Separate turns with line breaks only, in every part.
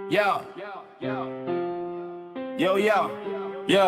Yo. Yo, yo. Yo.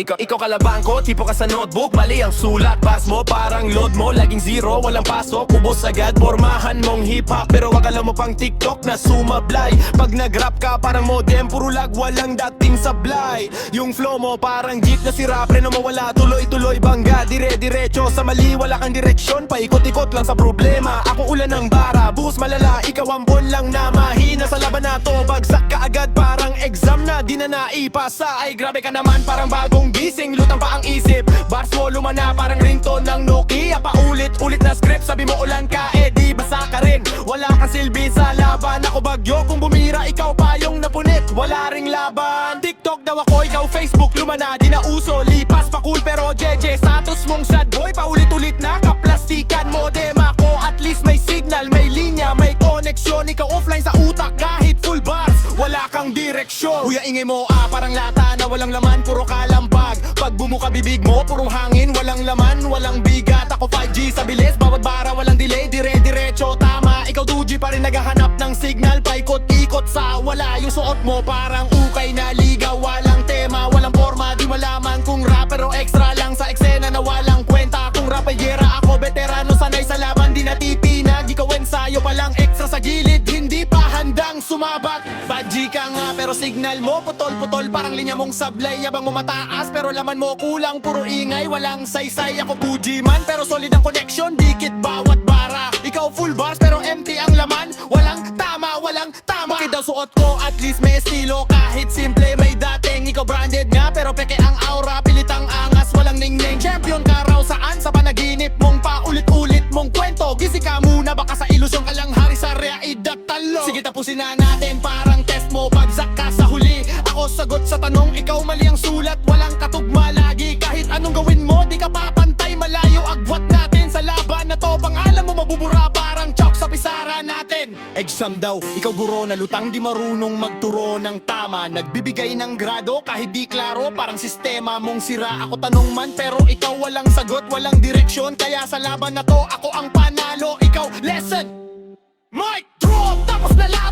Ikaw kalaban ko, tipo ka sa notebook. Mali ang sulat, pass mo parang load mo. Laging zero, walang pasok, ubos agad. Pormahan mong hip-hop, pero wag alam mo pang TikTok na sumablay. Pag nag-rap ka, parang modem, puro lag, walang dating sablay. Yung flow mo parang jeep na sira, preno mo wala, tuloy-tuloy bangga. Dire-diretso sa mali, wala kang direksyon. Paikot-ikot lang sa problema, ako ulan ng bara. Buhos malala, ikaw ang bon lang na mahina. Sa laban na to, bagsak ka agad, parang exam na di na naipasa. Ay grabe ka naman, parang bagong gising, lutang pa ang isip. Bars mo lumana parang ringtone ng Nokia. Paulit-ulit na script, sabi mo ulan ka, di basa ka rin. Wala kang silbi sa laban, ako bagyo. Kung bumira, ikaw pa yung napunit, wala ring laban. TikTok daw ako, ikaw Facebook, lumana, di na uso. Lipas pa cool pero jeje, status mong sad boy. Paulit-ulit na kaplastikan, modem ako. At least may signal, may linya, may koneksyon. Ikaw offline sa utak kahit full bars, wala kang direksyon. Kuya ingay mo parang lata na walang laman, puro kalambag. Pag bumuka bibig mo, puro hangin, walang laman, walang bigat. Ako 5G sa bilis, bawat bara walang delay, dire-diretso tama. Ikaw 2G pa rin naghahanap ng signal, paikot-ikot sa wala. Yung suot mo parang ukay na ligaw, walang tema, walang forma. Di malaman kung rapper o extra lang sa eksena na walang kwenta. Kung rapayera ako, veterano sanay sa laban, di natipinag. Ikaw ensayo palang extra sa gilid, hindi pa handang sumabat. Bad G ka nga pero signal mo putol-putol, parang linya mong sablay. Yabang mo mataas pero laman mo kulang, puro ingay, walang saysay. Ako Fuji man pero solid ang connection, dikit bawat bara. Ikaw full bars pero empty ang laman, walang tama, walang tama. Bakit daw suot ko at least may estilo, kahit simple may dating. Ikaw branded nga pero peke ang aura, pilit ang angas, walang ningning. Champion ka raw saan, sa panaginip mong paulit-ulit mong kwento. Gising ka muna, baka sa ilusyon ka lang hari sa realidad talo. Sige tapusin na natin, parang test mo, bagsak ka sa huli. Ako sagot sa tanong, ikaw mali ang sulat, walang katugma lagi. Kahit anong gawin mo, di ka papantay, malayo agwat natin. Sa laban na to, pangalan mo mabubura parang chalk sa pisara natin. Exam daw, ikaw guro na lutang, di marunong magturo ng tama. Nagbibigay ng grado kahit di klaro, parang sistema mong sira. Ako tanong man pero ikaw walang sagot, walang direksyon. Kaya sa laban na to, ako ang panalo, ikaw lesson. Mic drop, tapos na laban.